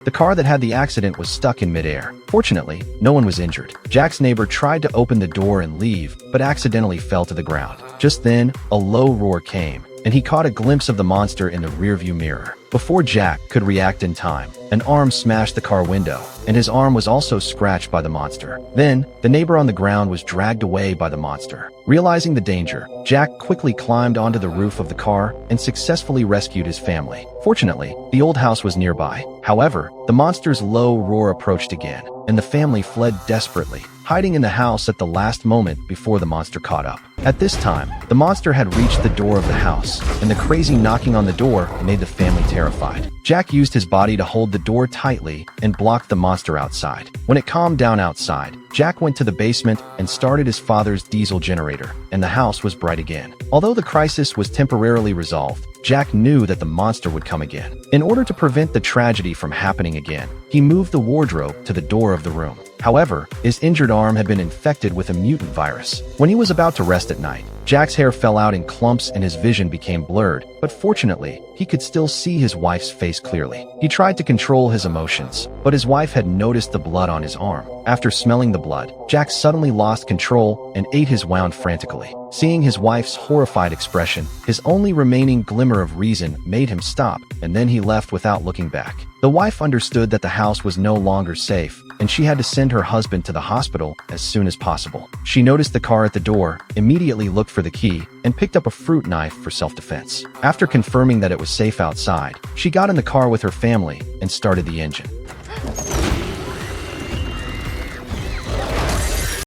The car that had the accident was stuck in midair. Fortunately, no one was injured. Jack's neighbor tried to open the door and leave, but accidentally fell to the ground. Just then, a low roar came, and he caught a glimpse of the monster in the rearview mirror. Before Jack could react in time, an arm smashed the car window, and his arm was also scratched by the monster. Then, the neighbor on the ground was dragged away by the monster. Realizing the danger, Jack quickly climbed onto the roof of the car and successfully rescued his family. Fortunately, the old house was nearby. However, the monster's low roar approached again, and the family fled desperately, hiding in the house at the last moment before the monster caught up. At this time, the monster had reached the door of the house, and the crazy knocking on the door made the family terrified. Jack used his body to hold the door tightly and block the monster outside. When it calmed down outside, Jack went to the basement and started his father's diesel generator, and the house was bright again. Although the crisis was temporarily resolved, Jack knew that the monster would come again. In order to prevent the tragedy from happening again, he moved the wardrobe to the door of the room. However, his injured arm had been infected with a mutant virus. When he was about to rest at night, Jack's hair fell out in clumps and his vision became blurred, but fortunately, he could still see his wife's face clearly. He tried to control his emotions, but his wife had noticed the blood on his arm. After smelling the blood, Jack suddenly lost control and ate his wound frantically. Seeing his wife's horrified expression, his only remaining glimmer of reason made him stop, and then he left without looking back. The wife understood that the house was no longer safe, and she had to send her husband to the hospital as soon as possible. She noticed the car at the door, immediately looked for the key, and picked up a fruit knife for self-defense. After confirming that it was safe outside, she got in the car with her family and started the engine.